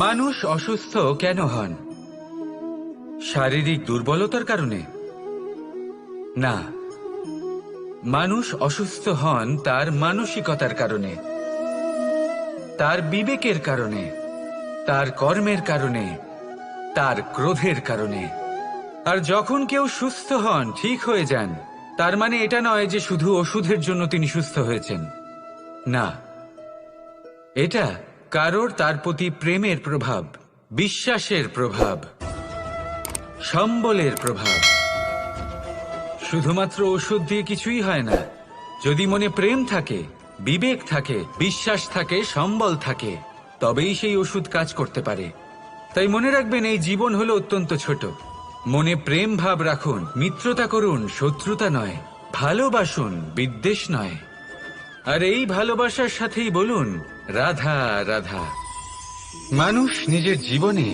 মানুষ অসুস্থ কেন হন? শারীরিক দুর্বলতার কারণে? না, মানুষ অসুস্থ হন তার মানসিকতার কারণে, তার বিবেকের কারণে, তার কর্মের কারণে, তার ক্রোধের কারণে। আর যখন কেউ সুস্থ হন, ঠিক হয়ে যান, তার মানে এটা নয় যে শুধু ওষুধের জন্য তিনি সুস্থ হয়েছেন। না, এটা কারোর তার প্রতি প্রেমের প্রভাব, বিশ্বাসের প্রভাব, সম্বলের প্রভাব। শুধুমাত্র ওষুধ দিয়ে কিছুই হয় না। যদি মনে প্রেম থাকে, বিবেক থাকে, বিশ্বাস থাকে, সম্বল থাকে, তবেই সেই ওষুধ কাজ করতে পারে। তাই মনে রাখবেন, এই জীবন হলো অত্যন্ত ছোট। মনে প্রেম ভাব রাখুন, মিত্রতা করুন, শত্রুতা নয়। ভালোবাসুন, বিদ্বেষ নয়। আর এই ভালোবাসার সাথেই বলুন রাধা রাধা। মানুষ নিজের জীবনে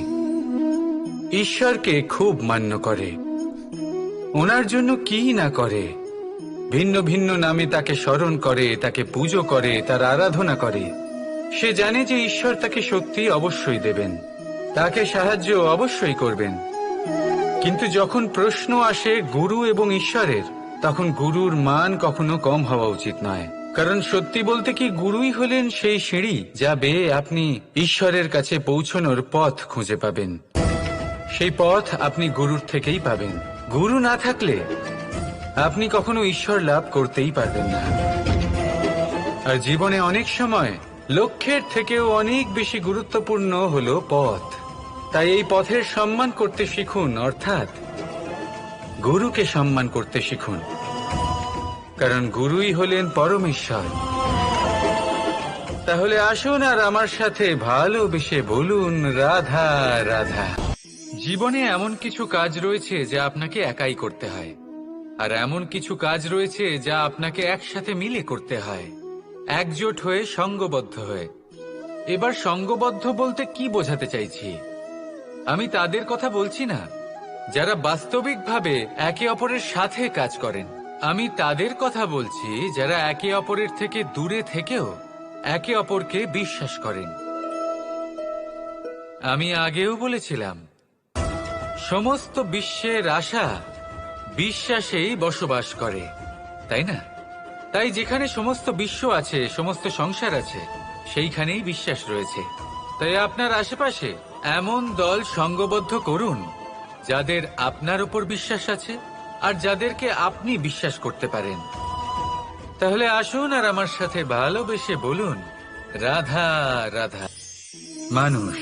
ঈশ্বরকে খুব মান্য করে, ওনার জন্য কি না করে। ভিন্ন ভিন্ন নামে তাকে স্মরণ করে, তাকে পুজো করে, তার আরাধনা করে। সে জানে যে ঈশ্বর তাকে শক্তি অবশ্যই দেবেন, তাকে সাহায্য অবশ্যই করবেন। কিন্তু যখন প্রশ্ন আসে গুরু এবং ঈশ্বরের, তখন গুরুর মান কখনো কম হওয়া উচিত নয়। কারণ সত্যি বলতে কি, গুরুই হলেন সেই সিঁড়ি যা বেয়ে আপনি ঈশ্বরের কাছে পৌঁছানোর পথ খুঁজে পাবেন। সেই পথ আপনি গুরুর থেকেই পাবেন। গুরু না থাকলে আপনি কখনো ঈশ্বর লাভ করতেই পারবেন না। আর জীবনে অনেক সময় লক্ষ্যের থেকেও অনেক বেশি গুরুত্বপূর্ণ হলো পথ। তাই এই পথের সম্মান করতে শিখুন, অর্থাৎ গুরুকে সম্মান করতে শিখুন। কারণ গুরুই হলেন পরমেশ্বর। তাহলে আসুন আর আমার সাথে ভালোবেসে বলুন রাধা রাধা। জীবনে এমন কিছু কাজ রয়েছে যা আপনাকে একাই করতে হয়, আর এমন কিছু কাজ রয়েছে যা আপনাকে একসাথে মিলে করতে হয়, একজোট হয়ে, সঙ্গবদ্ধ হয়ে। এবার সঙ্গবদ্ধ বলতে কি বোঝাতে চাইছি? আমি তাদের কথা বলছি না যারা বাস্তবিকভাবে একে অপরের সাথে কাজ করেন। আমি তাদের কথা বলছি যারা একে অপরের থেকে দূরে থেকেও একে অপরকে বিশ্বাস করেন। আমি আগেও বলেছিলাম, সমস্ত বিশ্বের আশা বিশ্বাসেই বসবাস করে, তাই না? তাই যেখানে সমস্ত বিশ্ব আছে, সমস্ত সংসার আছে, সেইখানেই বিশ্বাস রয়েছে। তাই আপনার আশেপাশে এমন দল সঙ্গবদ্ধ করুন যাদের আপনার উপর বিশ্বাস আছে আর যাদেরকে আপনি বিশ্বাস করতে পারেন। তাহলে আসুন আর আমার সাথে ভালোবেসে বলুন রাধা রাধা। মানুষ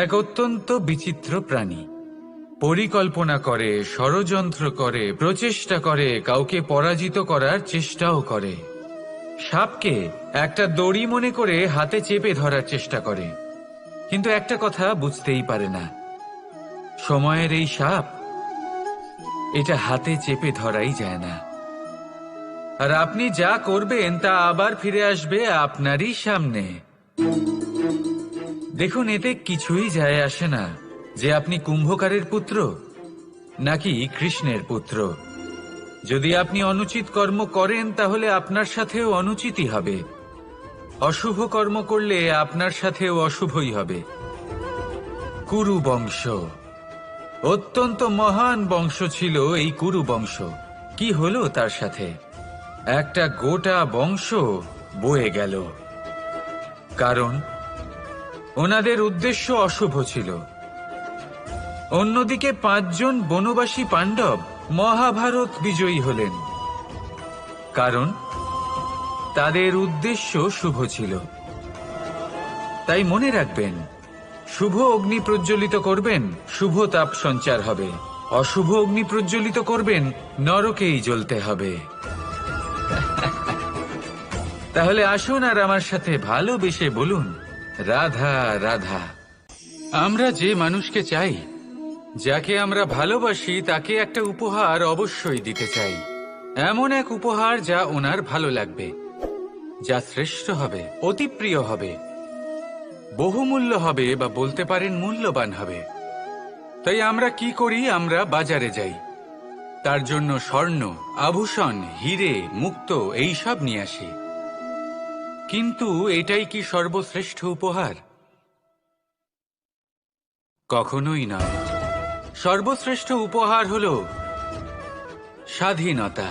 এক অত্যন্ত বিচিত্র প্রাণী। পরিকল্পনা করে, ষড়যন্ত্র করে, প্রচেষ্টা করে, কাউকে পরাজিত করার চেষ্টাও করে। সাপকে একটা দড়ি মনে করে হাতে চেপে ধরার চেষ্টা করে, কিন্তু একটা কথা বুঝতেই পারে না, সময়ের এই সাপ, এটা হাতে চেপে ধরাই যায় না। আর আপনি যা করবেন তা আবার ফিরে আসবে আপনারই সামনে। দেখুন, এতে কিছুই যায় আসে না যে আপনি কুম্ভকারের পুত্র নাকি কৃষ্ণের পুত্র। যদি আপনি অনুচিত কর্ম করেন তাহলে আপনার সাথেও অনুচিতই হবে। অশুভ কর্ম করলে আপনার সাথেও অশুভই হবে। কুরু বংশ অত্যন্ত মহান বংশ ছিল। এই কুরু বংশ কি হলো তার সাথে? একটা গোটা বংশ বয়ে গেল, কারণ ওনাদের উদ্দেশ্য অশুভ ছিল। অন্যদিকে 5 জন বনবাসী পাণ্ডব মহাভারত বিজয়ী হলেন, কারণ তাদের উদ্দেশ্য শুভ ছিল। তাই মনে রাখবেন, শুভ অগ্নি প্রজ্বলিত করবেন, শুভ তাপ সঞ্চার হবে। অশুভ অগ্নি প্রজ্বলিত করবেন, নরকেই জ্বলতে হবে। তাহলে আসুন আর আমার সাথে ভালোবেসে বলুন রাধা রাধা। আমরা যে মানুষকে চাই, যাকে আমরা ভালোবাসি, তাকে একটা উপহার অবশ্যই দিতে চাই। এমন এক উপহার যা ওনার ভালো লাগবে, যা শ্রেষ্ঠ হবে, অতি প্রিয় হবে, বহুমূল্য হবে, বা বলতে পারেন মূল্যবান হবে। তাই আমরা কি করি? আমরা বাজারে যাই, তার জন্য স্বর্ণ, আভূষণ, হিরে, মুক্ত এইসব নিয়ে আসি। কিন্তু এটাই কি সর্বশ্রেষ্ঠ উপহার? কখনোই নয়। সর্বশ্রেষ্ঠ উপহার হল স্বাধীনতা,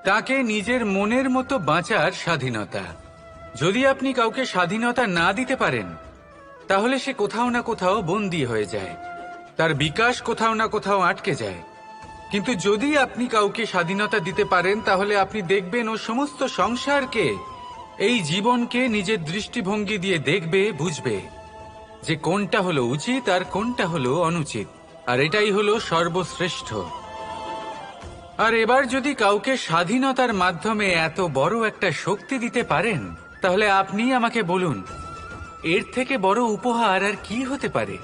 তাকে নিজের মনের মতো বাঁচার স্বাধীনতা। যদি আপনি কাউকে স্বাধীনতা না দিতে পারেন, তাহলে সে কোথাও না কোথাও বন্দী হয়ে যায়, তার বিকাশ কোথাও না কোথাও আটকে যায়। কিন্তু যদি আপনি কাউকে স্বাধীনতা দিতে পারেন, তাহলে আপনি দেখবেন ও সমস্ত সংসারকে, এই জীবনকে নিজের দৃষ্টিভঙ্গি দিয়ে দেখবে, বুঝবে যে কোনটা হলো উচিত আর কোনটা হলো অনুচিত। আর এটাই হলো সর্বশ্রেষ্ঠ। আর এবার যদি কাউকে স্বাধীনতার মাধ্যমে এত বড় একটা শক্তি দিতে পারেন, তাহলে আপনি আমাকে বলুন, এর থেকে বড় উপহার আর কি হতে পারে?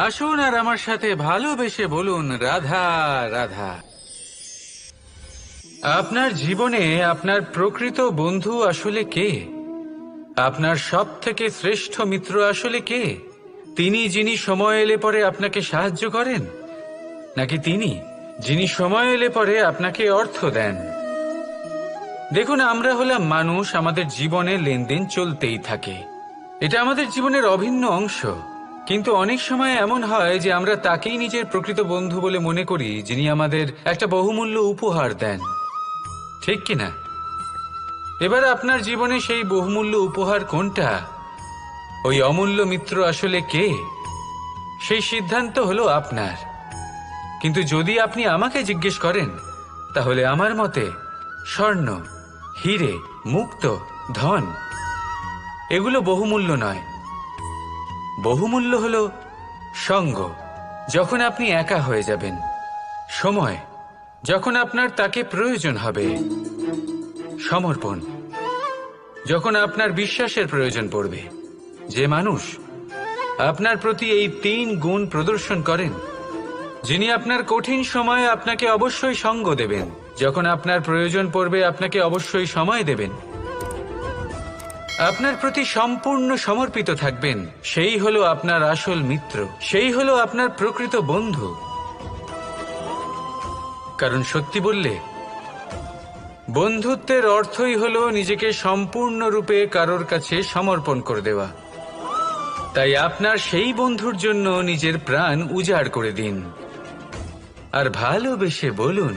আসুন আর আমার সাথে ভালোবেসে বলুন, রাধা রাধা। আপনার জীবনে আপনার প্রকৃত বন্ধু আসলে কে? আপনার সব থেকে শ্রেষ্ঠ মিত্র আসলে কে? তিনি যিনি সময় এলে পরে আপনাকে সাহায্য করেন, নাকি তিনি যিনি সময় এলে পরে আপনাকে অর্থ দেন? দেখুন, আমরা হলাম মানুষ, আমাদের জীবনে লেনদেন চলতেই থাকে, এটা আমাদের জীবনের অভিন্ন অংশ। কিন্তু অনেক সময় এমন হয় যে আমরা তাকেই নিজের প্রকৃত বন্ধু বলে মনে করি, যিনি আমাদের একটা বহুমূল্য উপহার দেন, ঠিক কিনা? এবার আপনার জীবনে সেই বহুমূল্য উপহার কোনটা, ওই অমূল্য মিত্র আসলে কে, সেই সিদ্ধান্ত হলো আপনার। কিন্তু যদি আপনি আমাকে জিজ্ঞেস করেন, তাহলে আমার মতে স্বর্ণ, হিরে, মুক্ত, ধন এগুলো বহুমূল্য নয়। বহুমূল্য হলো সঙ্গ, যখন আপনি একা হয়ে যাবেন, সময়, যখন আপনার তাকে প্রয়োজন হবে, সমর্পণ, যখন আপনার বিশ্বাসের প্রয়োজন পড়বে। যে মানুষ আপনার প্রতি এই 3 গুণ প্রদর্শন করেন, যিনি আপনার কঠিন সময়ে আপনাকে অবশ্যই সঙ্গ দেবেন, যখন আপনার প্রয়োজন পড়বে আপনাকে অবশ্যই সময় দেবেন, আপনার প্রতি সম্পূর্ণ সমর্পিত থাকবেন, সেই হলো আপনার আসল মিত্র, সেই হলো আপনার প্রকৃত বন্ধু। কারণ সত্যি বললে, বন্ধুত্বের অর্থই হলো নিজেকে সম্পূর্ণরূপে কারোর কাছে সমর্পণ করে দেওয়া। তাই আপনার সেই বন্ধুর জন্য নিজের প্রাণ উজাড় করে দিন, আর ভালোবেসে বলুন,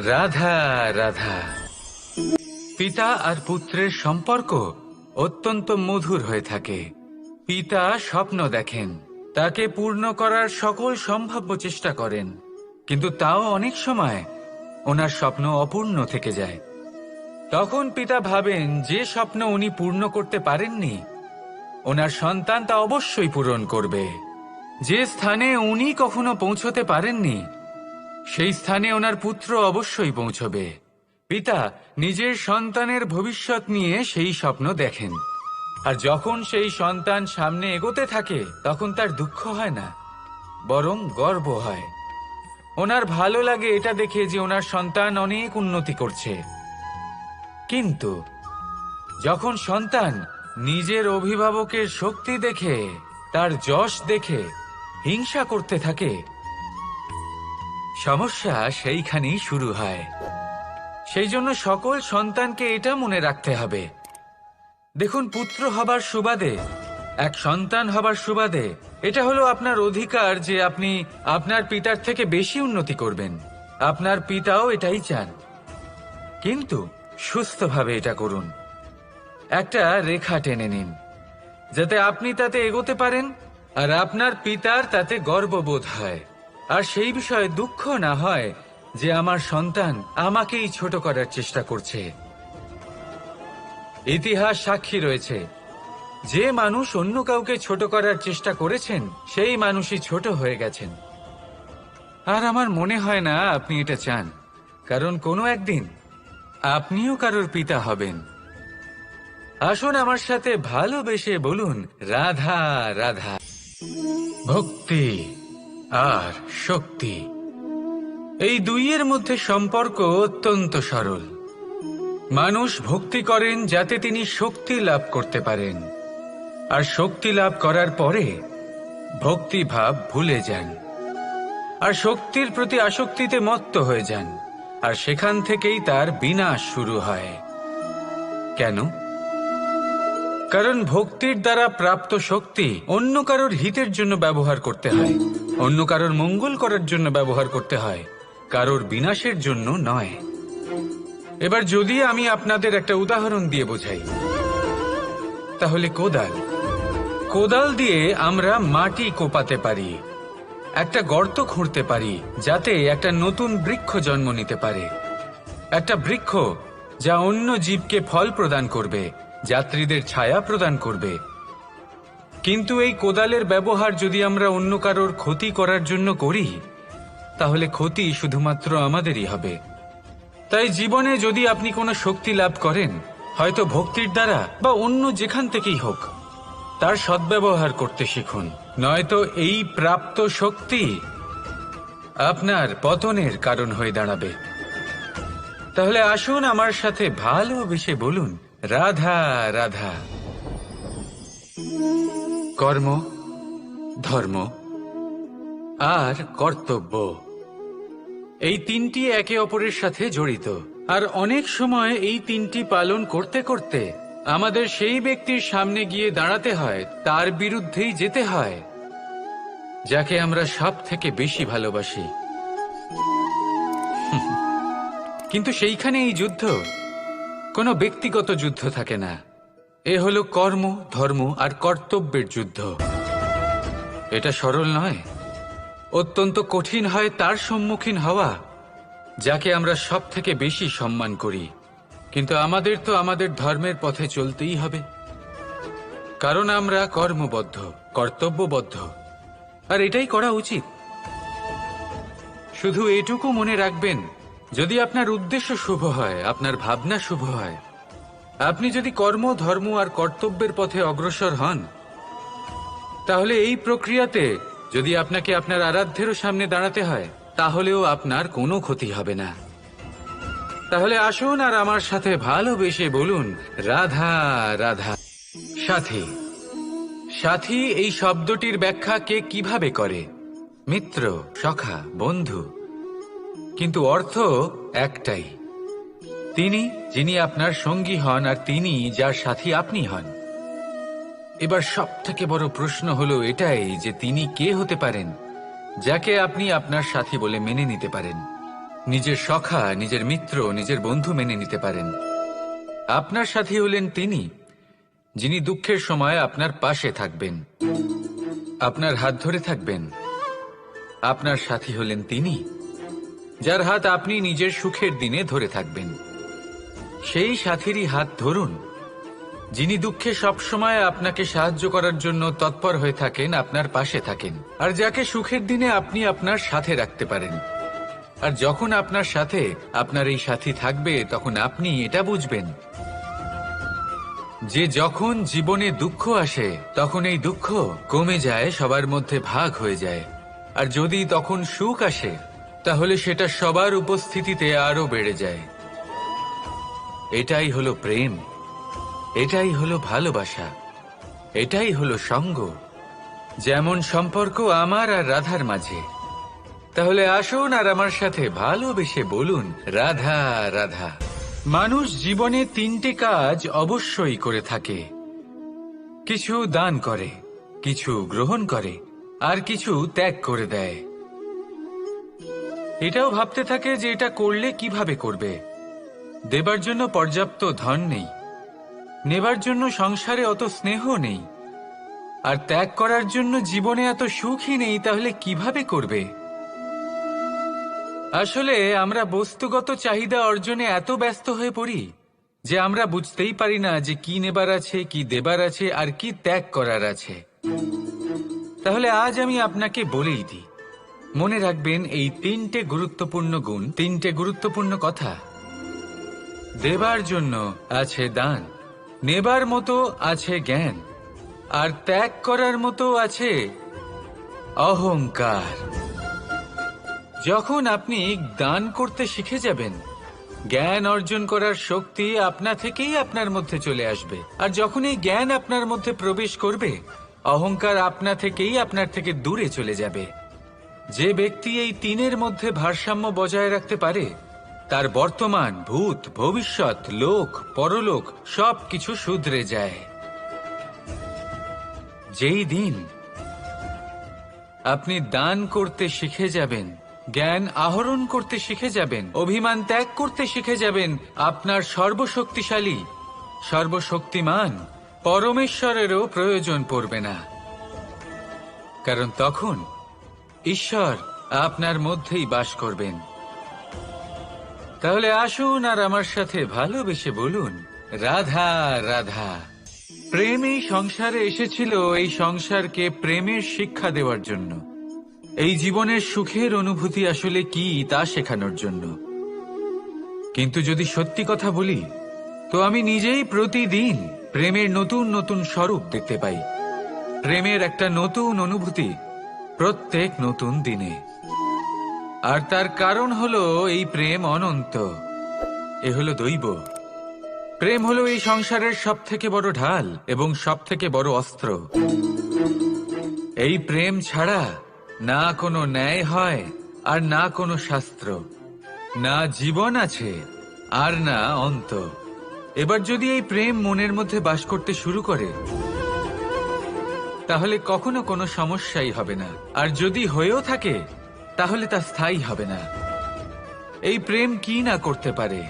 রাধা রাধা। পিতা আর পুত্রের সম্পর্ক অত্যন্ত মধুর হয়ে থাকে। পিতা স্বপ্ন দেখেন, তাকে পূর্ণ করার সকল সম্ভাব্য চেষ্টা করেন, কিন্তু তাও অনেক সময় ওনার স্বপ্ন অপূর্ণ থেকে যায়। তখন পিতা ভাবেন যে স্বপ্ন উনি পূর্ণ করতে পারেননি, ওনার সন্তান তা অবশ্যই পূরণ করবে। যে স্থানে উনি কখনো পৌঁছতে পারেননি, সেই স্থানে ওনার পুত্র অবশ্যই পৌঁছবে। পিতা নিজের সন্তানের ভবিষ্যৎ নিয়ে সেই স্বপ্ন দেখেন, আর যখন সেই সন্তান সামনে এগোতে থাকে, তখন তার দুঃখ হয় না, বরং গর্ব হয়। ওনার ভালো লাগে এটা দেখে যে ওনার সন্তান অনেক উন্নতি করছে। কিন্তু যখন সন্তান নিজের অভিভাবকের শক্তি দেখে, তার যশ দেখে হিংসা করতে থাকে, সমস্যা সেইখানেই শুরু হয়। সেই জন্য সকল সন্তানকে এটা মনে রাখতে হবে, দেখুন, পুত্র হবার সুবাদে, এক সন্তান হবার সুবাদে এটা হলো আপনার অধিকার যে আপনি আপনার পিতার থেকে বেশি উন্নতি করবেন। আপনার পিতাও এটাই চান, কিন্তু সুস্থভাবে এটা করুন। একটা রেখা টেনে নিন, যাতে আপনি তাতে এগোতে পারেন, আর আপনার পিতার তাতে গর্ববোধ হয়, আর সেই বিষয়ে দুঃখ না হয় যে আমার সন্তান আমাকেই ছোট করার চেষ্টা করছে। ইতিহাস সাক্ষী রয়েছে, যে মানুষ অন্য কাউকে ছোট করার চেষ্টা করেছেন, সেই মানুষই ছোট হয়ে গেছেন। আর আমার মনে হয় না আপনি এটা চান, কারণ কোনো একদিন আপনিও কারোর পিতা হবেন। আসুন আমার সাথে ভালোবেসে বলুন, রাধা রাধা। ভক্তি আর শক্তি, এই দুইয়ের মধ্যে সম্পর্ক অত্যন্ত সরল। মানুষ ভক্তি করেন যাতে তিনি শক্তি লাভ করতে পারেন, আর শক্তি লাভ করার পরে ভক্তিভাব ভুলে যান, আর শক্তির প্রতি আসক্তিতে মত্ত হয়ে যান, আর সেখান থেকেই তার বিনাশ শুরু হয়। কেন? কারণ ভক্তির দ্বারা প্রাপ্ত শক্তি অন্য কারোর হিতের জন্য ব্যবহার করতে হয়, অন্য কারোর মঙ্গল করার জন্য ব্যবহার করতে হয়, কারোর বিনাশের জন্য নয়। এবার যদি আমি আপনাদের একটা উদাহরণ দিয়ে বোঝাই, তাহলে কোদাল দিয়ে আমরা মাটি কোপাতে পারি, একটা গর্ত খুঁড়তে পারি যাতে একটা নতুন বৃক্ষ জন্ম নিতে পারে, একটা বৃক্ষ যা অন্য জীবকে ফল প্রদান করবে, যাত্রীদের ছায়া প্রদান করবে। কিন্তু এই কোদালের ব্যবহার যদি আমরা অন্য কারোর ক্ষতি করার জন্য করি, তাহলে ক্ষতি শুধুমাত্র আমাদেরই হবে। তাই জীবনে যদি আপনি কোনো শক্তি লাভ করেন, হয়তো ভক্তির দ্বারা বা অন্য যেখান থেকেই হোক, তার সদ্ব্যবহার করতে শিখুন, নয়তো এই প্রাপ্ত শক্তি আপনার পতনের কারণ হয়ে দাঁড়াবে। তাহলে আসুন আমার সাথে ভালোবেসে বলুন, রাধা রাধা। কর্ম, ধর্ম আর কর্তব্য, এই তিনটি একে অপরের সাথে জড়িত। আর অনেক সময় এই তিনটি পালন করতে করতে আমাদের সেই ব্যক্তির সামনে গিয়ে দাঁড়াতে হয়, তার বিরুদ্ধেই যেতে হয়, যাকে আমরা সব থেকে বেশি ভালোবাসি। কিন্তু সেইখানে এই যুদ্ধ কোনো ব্যক্তিগত যুদ্ধ থাকে না, এ হলো কর্ম, ধর্ম আর কর্তব্যের যুদ্ধ। এটা সরল নয়, অত্যন্ত কঠিন হয় তার সম্মুখীন হওয়া যাকে আমরা সব থেকে বেশি সম্মান করি। কিন্তু আমাদের তো আমাদের ধর্মের পথে চলতেই হবে, কারণ আমরা কর্মবদ্ধ, কর্তব্যবদ্ধ, আর এটাই করা উচিত। শুধু এটুকু মনে রাখবেন, যদি আপনার উদ্দেশ্য শুভ হয়, আপনার ভাবনা শুভ হয়, আপনি যদি কর্ম, ধর্ম আর কর্তব্যের পথে অগ্রসর হন, তাহলে এই প্রক্রিয়াতে যদি আপনাকে আপনার আরাধ্যেরও সামনে দাঁড়াতে হয়, তাহলেও আপনার কোনো ক্ষতি হবে না। তাহলে আসুন আর আমার সাথে ভালোবেসে বলুন, রাধা রাধা। সাথী, সাথী এই শব্দটির ব্যাখ্যা কে কিভাবে করে? মিত্র, সখা, বন্ধু। কিন্তু অর্থ একটাই, তিনি যিনি আপনার সঙ্গী হন আর তিনি যার সাথী আপনি হন। এবার সব থেকে বড় প্রশ্ন হলো এটাই যে তিনি কে হতে পারেন যাকে আপনি আপনার সাথী বলে মেনে নিতে পারেন, নিজের সখা, নিজের মিত্র, নিজের বন্ধু মেনে নিতে পারেন। আপনার সাথী হলেন তিনি যিনি দুঃখের সময় আপনার পাশে থাকবেন, আপনার হাত ধরে থাকবেন। আপনার সাথী হলেন তিনি যার হাত আপনি নিজের সুখের দিনে ধরে থাকবেন। সেই সাথীরই হাত ধরুন যিনি দুঃখে সবসময় আপনাকে সাহায্য করার জন্য তৎপর হয়ে থাকেন, আপনার পাশে থাকেন, আর যাকে সুখের দিনে আপনি আপনার সাথে রাখতে পারেন। আর যখন আপনার সাথে আপনার এই সাথী থাকবে, তখন আপনি এটা বুঝবেন যে যখন জীবনে দুঃখ আসে, তখন এই দুঃখ কমে যায়, সবার মধ্যে ভাগ হয়ে যায়। আর যদি তখন সুখ আসে, তাহলে সেটা সবার উপস্থিতিতে আরো বেড়ে যায়। এটাই হলো প্রেম, এটাই হলো ভালোবাসা, এটাই হলো সঙ্গ, যেমন সম্পর্ক আমার আর রাধার মাঝে। তাহলে আসুন আর আমার সাথে ভালোবেসে বলুন, রাধা রাধা। মানুষ জীবনে তিনটে কাজ অবশ্যই করে থাকে, কিছু দান করে, কিছু গ্রহণ করে, আর কিছু ত্যাগ করে দেয়। এটাও ভাবতে থাকে যে এটা করলে কিভাবে করবে। দেবার জন্য পর্যাপ্ত ধন নেই, নেবার জন্য সংসারে অত স্নেহ নেই, আর ত্যাগ করার জন্য জীবনে এত সুখই নেই, তাহলে কিভাবে করবে? আসলে আমরা বস্তুগত চাহিদা অর্জনে এত ব্যস্ত হয়ে পড়ি যে আমরা বুঝতেই পারি না যে কি নেবার আছে, কি দেবার আছে, আর কি ত্যাগ করার আছে। তাহলে আজ আমি আপনাকে বলেই দিই, মনে রাখবেন এই তিনটে গুরুত্বপূর্ণ গুণ, তিনটে গুরুত্বপূর্ণ কথা। দেবার জন্য আছে দান, নেবার মতো আছে জ্ঞান, আর ত্যাগ করার মতো আছে অহংকার। যখন আপনি দান করতে শিখে যাবেন, জ্ঞান অর্জন করার শক্তি আপনা থেকেই আপনার মধ্যে চলে আসবে। আর যখন এই জ্ঞান আপনার মধ্যে প্রবেশ করবে, অহংকার আপনা থেকেই আপনার থেকে দূরে চলে যাবে। যে ব্যক্তি এই তিনের মধ্যে ভারসাম্য বজায় রাখতে পারে, তার বর্তমান, ভূত, ভবিষ্যৎ, লোক, পরলোক সবকিছু শুধরে যায়। যেই দিন আপনি দান করতে শিখে যাবেন, জ্ঞান আহরণ করতে শিখে যাবেন, অভিমান ত্যাগ করতে শিখে যাবেন, আপনার সর্বশক্তিশালী, সর্বশক্তিমান পরমেশ্বরেরও প্রয়োজন পড়বে না। কারণ তখন ঈশ্বর আপনার মধ্যেই বাস করবেন। তাহলে আসুন আর আমার সাথে ভালোবেসে বলুন, রাধা রাধা। প্রেম এই সংসারে এসেছিল এই সংসারকে প্রেমের শিক্ষা দেওয়ার জন্য, এই জীবনের সুখের অনুভূতি আসলে কি তা শেখানোর জন্য। কিন্তু যদি সত্যি কথা বলি, তো আমি নিজেই প্রতিদিন প্রেমের নতুন নতুন স্বরূপ দেখতে পাই, প্রেমের একটা নতুন অনুভূতি প্রত্যেক নতুন দিনে। আর তার কারণ হলো এই প্রেম অনন্ত, এ হলো দৈব। প্রেম হলো এই সংসারের সব থেকে বড় ঢাল এবং সব থেকে বড় অস্ত্র। এই প্রেম ছাড়া না কোনো ন্যায় হয় আর না কোনো শাস্ত্র, না জীবন আছে আর না অন্ত। এবার যদি এই প্রেম মনের মধ্যে বাস করতে শুরু করে, তাহলে কখনো কোনো সমস্যাই হবে না। আর যদি হয়েও থাকে, তাহলে তা স্থায়ী হবে না। এই প্রেম কি না করতে পারে?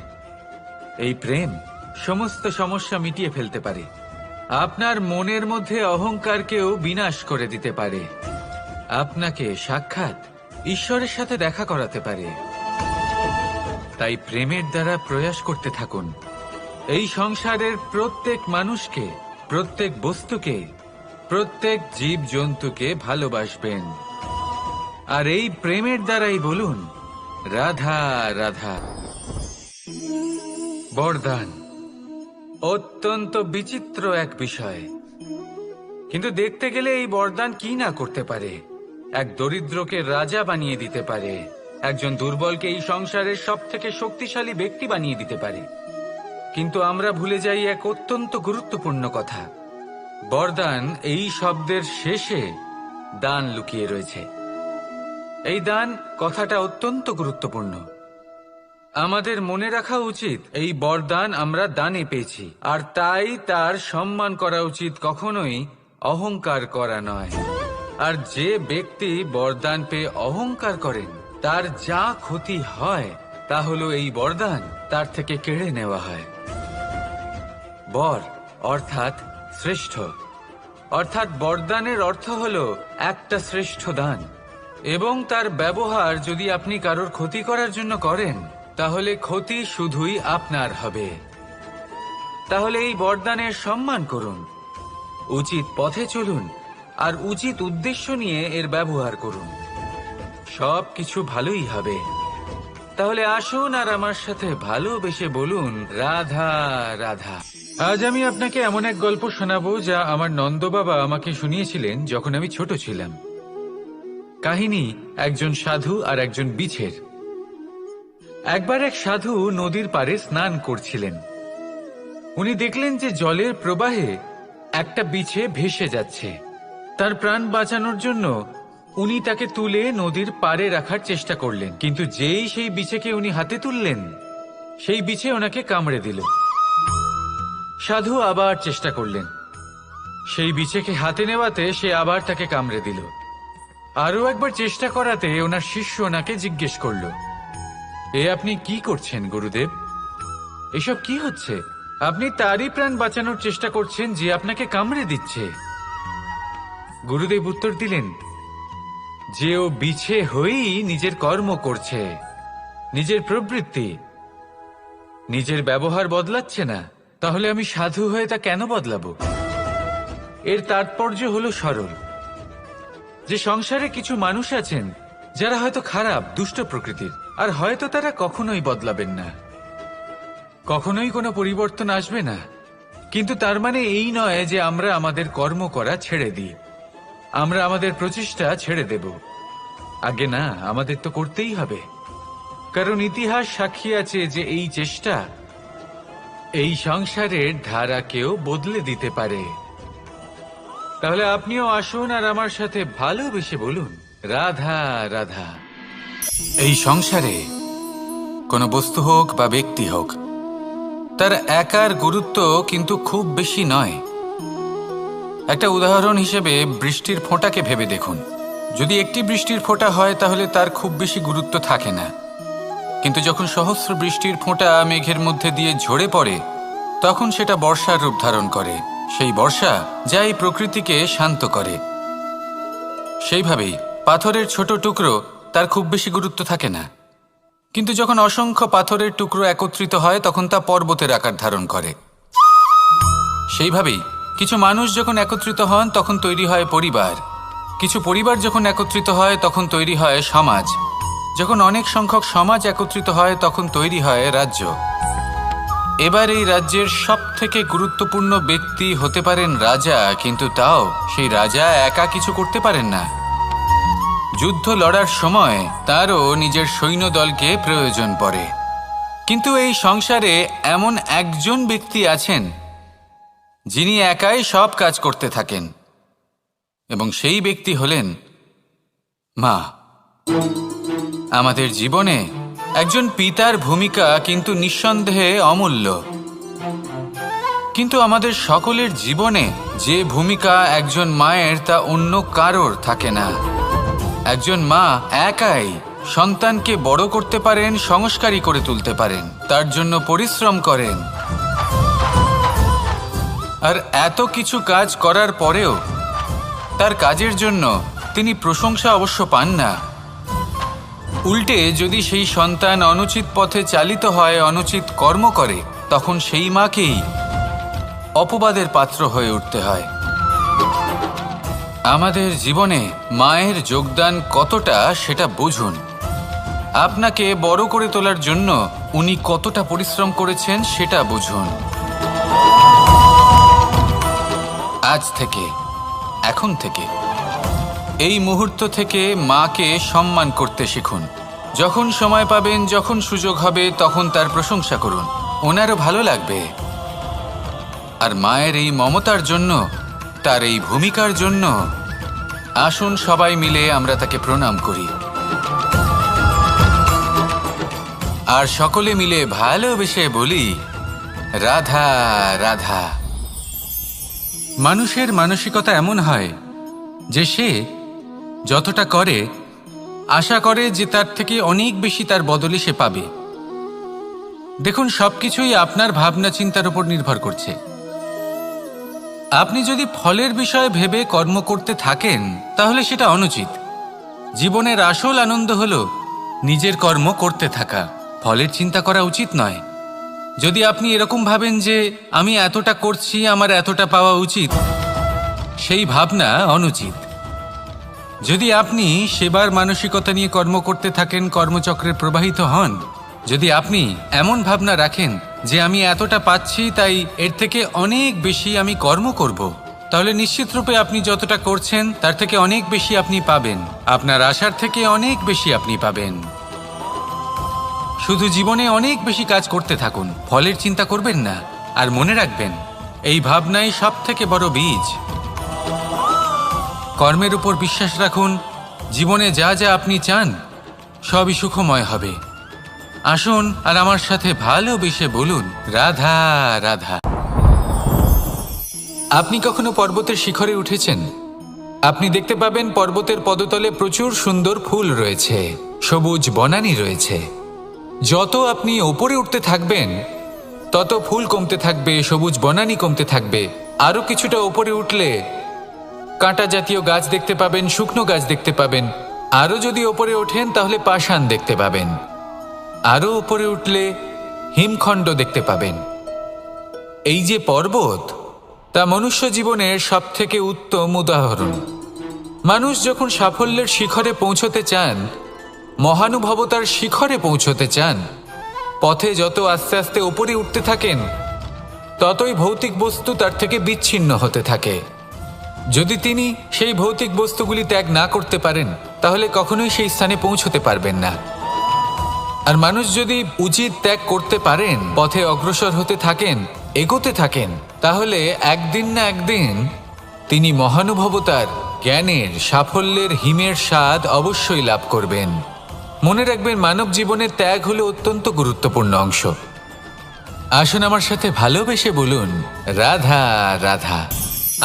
এই প্রেম সমস্ত সমস্যা মিটিয়ে ফেলতে পারে, আপনার মনের মধ্যে অহংকারকেও বিনাশ করে দিতে পারে, আপনাকে সাক্ষাৎ ঈশ্বরের সাথে দেখা করাতে পারে। তাই প্রেমের দ্বারা প্রয়াস করতে থাকুন, এই সংসারের প্রত্যেক মানুষকে, প্রত্যেক বস্তুকে, প্রত্যেক জীব জন্তুকে ভালোবাসবেন। আর এই প্রেমের দ্বারাই বলুন, রাধা রাধা। বরদান অত্যন্ত বিচিত্র এক বিষয়, কিন্তু দেখতে গেলে এই বরদান কি না করতে পারে? এক দরিদ্রকে রাজা বানিয়ে দিতে পারে, একজন দুর্বলকে এই সংসারের সব থেকে শক্তিশালী ব্যক্তি বানিয়ে দিতে পারে। কিন্তু আমরা ভুলে যাই এক অত্যন্ত গুরুত্বপূর্ণ কথা, বরদান এই শব্দের শেষে দান লুকিয়ে রয়েছে। এই দান কথাটা অত্যন্ত গুরুত্বপূর্ণ। আমাদের মনে রাখা উচিত এই বরদান আমরা দানে পেয়েছি, আর তাই তার সম্মান করা উচিত, কখনোই অহংকার করা নয়। আর যে ব্যক্তি বরদান পেয়ে অহংকার করেন, তার যা ক্ষতি হয় তা হলো এই বরদান তার থেকে কেড়ে নেওয়া হয়। বর অর্থাৎ শ্রেষ্ঠ, অর্থাৎ বরদানের অর্থ হলো একটা শ্রেষ্ঠ দান, এবং তার ব্যবহার যদি আপনি কারোর ক্ষতি করার জন্য করেন, তাহলে ক্ষতি শুধুই আপনার হবে। তাহলে এই বরদানের সম্মান করুন, উচিত পথে চলুন, আর উচিত উদ্দেশ্য নিয়ে এর ব্যবহার করুন, সব কিছু ভালোই হবে। তাহলে আসুন আর আমার সাথে ভালোবেসে বলুন, রাধা রাধা। আজ আমি আপনাকে এমন এক গল্প শোনাবো যা আমার নন্দ বাবা আমাকে শুনিয়েছিলেন যখন আমি ছোট ছিলাম। কাহিনী একজন সাধু আর একজন বিছের। একবার এক সাধু নদীর পাড়ে স্নান করছিলেন। উনি দেখলেন যে জলের প্রবাহে একটা বিছে ভেসে যাচ্ছে। তার প্রাণ বাঁচানোর জন্য উনি তাকে তুলে নদীর পাড়ে রাখার চেষ্টা করলেন, কিন্তু যেই সেই বিছেকে উনি হাতে তুললেন, সেই বিছে ওনাকে কামড়ে দিল। সাধু আবার চেষ্টা করলেন, সেই বিছেকে হাতে নেওয়াতে সে আবার তাকে কামড়ে দিল। আরো একবার চেষ্টা করাতে ওনার শিষ্য ওনাকে জিজ্ঞেস করল, এ আপনি কি করছেন গুরুদেব? এসব কি হচ্ছে? আপনি তারই প্রাণ বাঁচানোর চেষ্টা করছেন যে আপনাকে কামড়ে দিচ্ছে। গুরুদেব উত্তর দিলেন যে ও বিছে হয়েই নিজের কর্ম করছে, নিজের প্রবৃত্তি, নিজের ব্যবহার বদলাচ্ছে না। তাহলে আমি সাধু হয়ে তা কেন বদলাবো? এর তাৎপর্য হলো সরল, যে সংসারে কিছু মানুষ আছেন যারা হয়তো খারাপ, দুষ্ট প্রকৃতির, আর হয়তো তারা কখনোই বদলাবেন না, কখনোই কোনো পরিবর্তন আসবে না। কিন্তু তার মানে এই নয় যে আমরা আমাদের কর্ম করা ছেড়ে দিই, আমরা আমাদের প্রচেষ্টা ছেড়ে দেব। আগে না, আমাদের তো করতেই হবে, কারণ ইতিহাস সাক্ষী আছে যে এই চেষ্টা এই সংসারের ধারাকেও বদলে দিতে পারে। তাহলে আপনিও আসুন আর আমার সাথে ভালোবেসে বলুন, রাধা রাধা। এই সংসারে কোনো বস্তু হোক বা ব্যক্তি হোক, তার একার গুরুত্ব কিন্তু খুব বেশি নয়। একটা উদাহরণ হিসেবে বৃষ্টির ফোঁটাকে ভেবে দেখুন। যদি একটি বৃষ্টির ফোঁটা হয় তাহলে তার খুব বেশি গুরুত্ব থাকে না, কিন্তু যখন সহস্র বৃষ্টির ফোঁটা মেঘের মধ্যে দিয়ে ঝরে পড়ে তখন সেটা বর্ষার রূপ ধারণ করে। সেই বর্ষা যা এই প্রকৃতিকে শান্ত করে। সেইভাবেই পাথরের ছোট টুকরো তার খুব বেশি গুরুত্ব থাকে না, কিন্তু যখন অসংখ্য পাথরের টুকরো একত্রিত হয় তখন তা পর্বতের আকার ধারণ করে। সেইভাবেই কিছু মানুষ যখন একত্রিত হন তখন তৈরি হয় পরিবার, কিছু পরিবার যখন একত্রিত হয় তখন তৈরি হয় সমাজ, যখন অনেক সংখ্যক সমাজ একত্রিত হয় তখন তৈরি হয় রাজ্য। এবার এই রাজ্যের সবথেকে গুরুত্বপূর্ণ ব্যক্তি হতে পারেন রাজা, কিন্তু তাও সেই রাজা একা কিছু করতে পারেন না। যুদ্ধ লড়ার সময় তারও নিজের সৈন্যদলকে প্রয়োজন পড়ে। কিন্তু এই সংসারে এমন একজন ব্যক্তি আছেন যিনি একাই সব কাজ করতে থাকেন, এবং সেই ব্যক্তি হলেন মা। আমাদের জীবনে একজন পিতার ভূমিকা কিন্তু নিঃসন্দেহে অমূল্য, কিন্তু আমাদের সকলের জীবনে যে ভূমিকা একজন মায়ের তা অন্য কারোর থাকে না। একজন মা একাই সন্তানকে বড় করতে পারেন, সংস্কারী করে তুলতে পারেন, তার জন্য পরিশ্রম করেন। আর এত কিছু কাজ করার পরেও তার কাজের জন্য তিনি প্রশংসা অবশ্য পান না। উল্টে যদি সেই সন্তান অনুচিত পথে চালিত হয়, অনুচিত কর্ম করে, তখন সেই মাকেই অপবাদের পাত্র হয়ে উঠতে হয়। আমাদের জীবনে মায়ের যোগদান কতটা সেটা বুঝুন। আপনাকে বড় করে তোলার জন্য উনি কতটা পরিশ্রম করেছেন সেটা বুঝুন। আজ থেকে, এখন থেকে, এই মুহূর্ত থেকে মাকে সম্মান করতে শিখুন। যখন সময় পাবেন, যখন সুযোগ হবে, তখন তার প্রশংসা করুন, ওনারও ভালো লাগবে। আর মায়ের এই মমতার জন্য, তার এই ভূমিকার জন্য আসুন সবাই মিলে আমরা তাকে প্রণাম করি, আর সকলে মিলে ভালোবেসে বলি রাধা রাধা। মানুষের মানসিকতা এমন হয় যে সে যতটা করে আশা করে যে তার থেকে অনেক বেশি তার বদলে সে পাবে। দেখুন, সবকিছুই আপনার ভাবনা চিন্তার উপর নির্ভর করছে। আপনি যদি ফলের বিষয়ে ভেবে কর্ম করতে থাকেন তাহলে সেটা অনুচিত। জীবনের আসল আনন্দ হলো নিজের কর্ম করতে থাকা, ফলের চিন্তা করা উচিত নয়। যদি আপনি এরকম ভাবেন যে আমি এতটা করছি, আমার এতটা পাওয়া উচিত, সেই ভাবনা অনুচিত। যদি আপনি সেবার মানসিকতা নিয়ে কর্ম করতে থাকেন, কর্মচক্রে প্রবাহিত হন, যদি আপনি এমন ভাবনা রাখেন যে আমি এতটা পাচ্ছি তাই এর থেকে অনেক বেশি আমি কর্ম করব, তাহলে নিশ্চিতরূপে আপনি যতটা করছেন তার থেকে অনেক বেশি আপনি পাবেন, আপনার আশার থেকে অনেক বেশি আপনি পাবেন। শুধু জীবনে অনেক বেশি কাজ করতে থাকুন, ফলের চিন্তা করবেন না। আর মনে রাখবেন, এই ভাবনাই সব থেকে বড় বীজ। কর্মের উপর বিশ্বাস রাখুন, জীবনে যা যা আপনি চান সবই সুখময় হবে। আসুন আর আমার সাথে ভালোবেসে বলুন রাধা রাধা। আপনি কখনো পর্বতের শিখরে উঠেছেন? আপনি দেখতে পাবেন পর্বতের পদতলে প্রচুর সুন্দর ফুল রয়েছে, সবুজ বনানী রয়েছে। যত আপনি ওপরে উঠতে থাকবেন তত ফুল কমতে থাকবে, সবুজ বনানী কমতে থাকবে। আরও কিছুটা ওপরে উঠলে কাঁটা জাতীয় গাছ দেখতে পাবেন, শুকনো গাছ দেখতে পাবেন। আরও যদি ওপরে ওঠেন তাহলে পাষাণ দেখতে পাবেন। আরও ওপরে উঠলে হিমখণ্ড দেখতে পাবেন। এই যে পর্বত, তা মনুষ্য জীবনের সবথেকে উত্তম উদাহরণ। মানুষ যখন সাফল্যের শিখরে পৌঁছতে চান, মহানুভবতার শিখরে পৌঁছতে চান, পথে যত আস্তে আস্তে ওপরে উঠতে থাকেন ততই ভৌতিক বস্তু তার থেকে বিচ্ছিন্ন হতে থাকে। যদি তিনি সেই ভৌতিক বস্তুগুলি ত্যাগ না করতে পারেন তাহলে কখনোই সেই স্থানে পৌঁছতে পারবেন না। আর মানুষ যদি উচিত ত্যাগ করতে পারেন, পথে অগ্রসর হতে থাকেন, এগোতে থাকেন, তাহলে একদিন না একদিন তিনি মহানুভবতার, জ্ঞানের, সাফল্যের হিমের স্বাদ অবশ্যই লাভ করবেন। মনে রাখবেন, মানব জীবনের ত্যাগ হলো অত্যন্ত গুরুত্বপূর্ণ অংশ। আসুন আমার সাথে ভালোবেসে বলুন রাধা রাধা।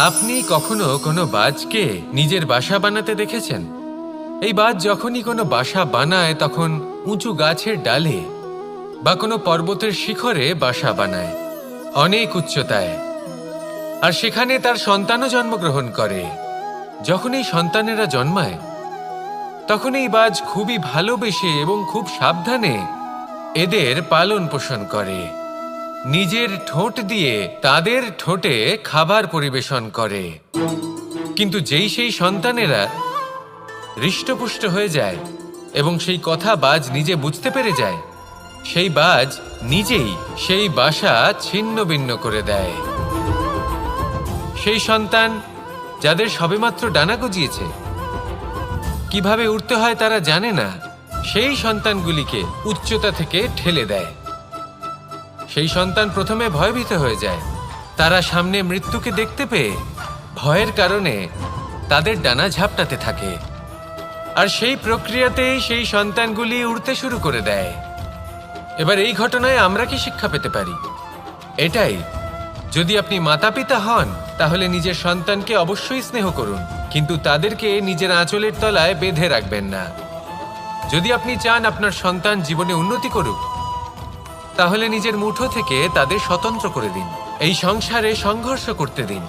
আপনি কখনো কোনো বাজকে নিজের বাসা বানাতে দেখেছেন? এই বাজ যখনই কোনো বাসা বানায় তখন উঁচু গাছের ডালে বা কোনো পর্বতের শিখরে বাসা বানায়, অনেক উচ্চতায়। আর সেখানে তার সন্তানও জন্মগ্রহণ করে। যখন এই সন্তানেরা জন্মায় তখন এই বাজ খুবই ভালোবেসে এবং খুব সাবধানে এদের পালন পোষণ করে। নিজের ঠোঁট দিয়ে তাদের ঠোঁটে খাবার পরিবেশন করে। কিন্তু যেই সেই সন্তানেরা হৃষ্টপুষ্ট হয়ে যায় এবং সেই কথা বাজ নিজে বুঝতে পেরে যায়, সেই বাজ নিজেই সেই বাসা ছিন্ন ভিন্ন করে দেয়। সেই সন্তান যাদের সবেমাত্র ডানা গজিয়েছে, কিভাবে উড়তে হয় তারা জানে না, সেই সন্তানগুলিকে উচ্চতা থেকে ঠেলে দেয়। সেই সন্তান প্রথমে ভয়ভীত হয়ে যায়। তারা সামনে মৃত্যুকে দেখতে পেয়ে ভয়ের কারণে তাদের ডানা ঝাপটাতে থাকে। আর সেই প্রক্রিয়াতেই সেই সন্তানগুলি উড়তে শুরু করে দেয়। এবার এই ঘটনায় আমরা কি শিক্ষা পেতে পারি? এটাই, যদি আপনি মাতা পিতা হন তাহলে নিজের সন্তানকে অবশ্যই স্নেহ করুন, কিন্তু তাদেরকে নিজের আঁচলের তলায় বেঁধে রাখবেন না। যদি আপনি চান আপনার সন্তান জীবনে উন্নতি করুক, তাহলে নিজের মুঠো থেকে তাদের স্বতন্ত্র করে দিন। এই সংসারে সংঘর্ষ করতে দিন।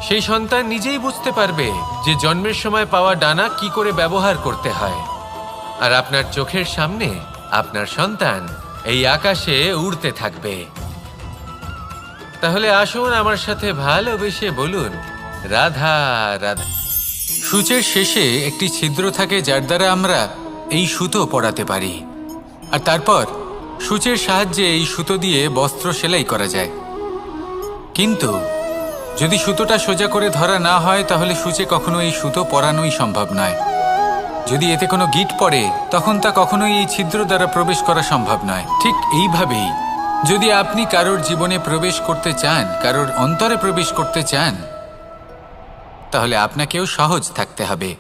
সেই সন্তান নিজেই বুঝতে পারবে যে জন্মের সময় পাওয়া ডানা কি করে ব্যবহার করতে হয়। আর আপনার চোখের সামনে আপনার সন্তান এই আকাশে উড়তে থাকবে। তাহলে আসুন আমার সাথে ভালোবেসে বলুন, রাধা রাধা। সূচের শেষে একটি ছিদ্র থাকে যার দ্বারা আমরা এই সুতো পরাতে পারি, আর তারপর সূচের সাহায্যে এই সুতো দিয়ে বস্ত্র সেলাই করা যায়। কিন্তু যদি সুতোটা সোজা করে ধরা না হয় তাহলে সূচে কখনো এই সুতো পরানোই সম্ভব নয়। যদি এতে কোনো গিঁট পড়ে তখন তা কখনোই এই ছিদ্র দ্বারা প্রবেশ করা সম্ভব নয়। ঠিক এইভাবেই যদি আপনি কারোর জীবনে প্রবেশ করতে চান, কারোর অন্তরে প্রবেশ করতে চান, তাহলে আপনাকেও সহজ থাকতে হবে।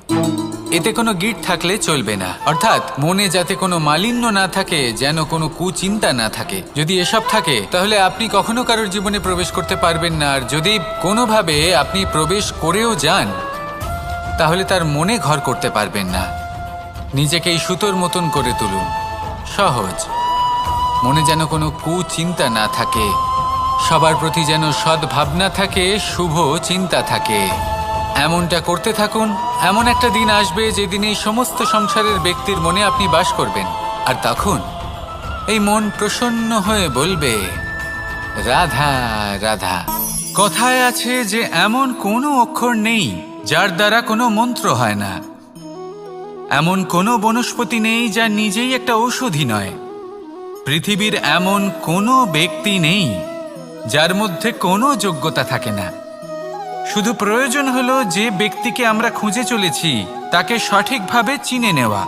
এতে কোনো গিঁট থাকলে চলবে না, অর্থাৎ মনে যাতে কোনো মালিন্য না থাকে, যেন কোনো কুচিন্তা না থাকে। যদি এসব থাকে তাহলে আপনি কখনো কারোর জীবনে প্রবেশ করতে পারবেন না। আর যদি কোনোভাবে আপনি প্রবেশ করেও যান তাহলে তার মনে ঘর করতে পারবেন না। নিজেকে এই সুতোর মতন করে তুলুন, সহজ। মনে যেন কোনো কুচিন্তা না থাকে, সবার প্রতি যেন সদ্ভাবনা থাকে, শুভ চিন্তা থাকে। এমনটা করতে থাকুন। এমন একটা দিন আসবে যেদিন এই সমস্ত সংসারের ব্যক্তির মনে আপনি বাস করবেন, আর তখন এই মন প্রসন্ন হয়ে বলবে, রাধা রাধা। কথায় আছে যে এমন কোনো অক্ষর নেই যার দ্বারা কোনো মন্ত্র হয় না। এমন কোনো বনস্পতি নেই যা নিজেই একটা ঔষধি নয়। পৃথিবীর এমন কোনো ব্যক্তি নেই যার মধ্যে কোনো যোগ্যতা থাকে না। শুধু প্রয়োজন হলো যে ব্যক্তিকে আমরা খুঁজে চলেছি তাকে সঠিকভাবে চিনে নেওয়া।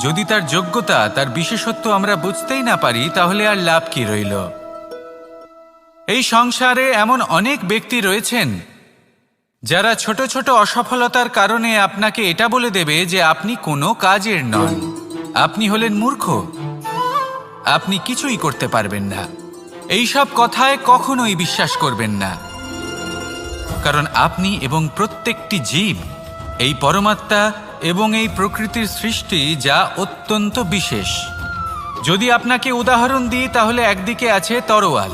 যদি তার যোগ্যতা, তার বিশেষত্ব আমরা বুঝতেই না পারি, তাহলে আর লাভ কি রইল? এই সংসারে এমন অনেক ব্যক্তি রয়েছেন যারা ছোট ছোট অসফলতার কারণে আপনাকে এটা বলে দেবে যে আপনি কোনো কাজের নন, আপনি হলেন মূর্খ, আপনি কিছুই করতে পারবেন না। এইসব কথায় কখনোই বিশ্বাস করবেন না, কারণ আপনি এবং প্রত্যেকটি জীব এই পরমাত্মা এবং এই প্রকৃতির সৃষ্টি, যা অত্যন্ত বিশেষ। যদি আপনাকে উদাহরণ দিই তাহলে একদিকে আছে তরোয়াল,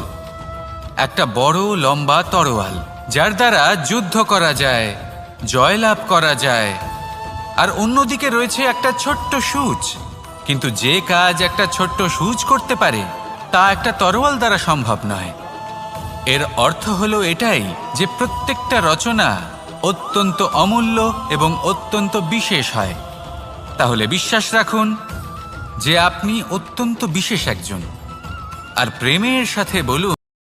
একটা বড় লম্বা তরোয়াল যার দ্বারা যুদ্ধ করা যায়, জয়লাভ করা যায়। আর অন্যদিকে রয়েছে একটা ছোট্ট সূচ, কিন্তু যে কাজ একটা ছোট্ট সূচ করতে পারে তা একটা তরোয়াল দ্বারা সম্ভব নয়। এর অর্থ হলো এটাই যে প্রত্যেকটা রচনা অত্যন্ত অমূল্য এবং অত্যন্ত বিশেষ হয়। তাহলে বিশ্বাস রাখুন যে আপনি অত্যন্ত বিশেষ একজন, আর প্রেমের সাথে বলুন,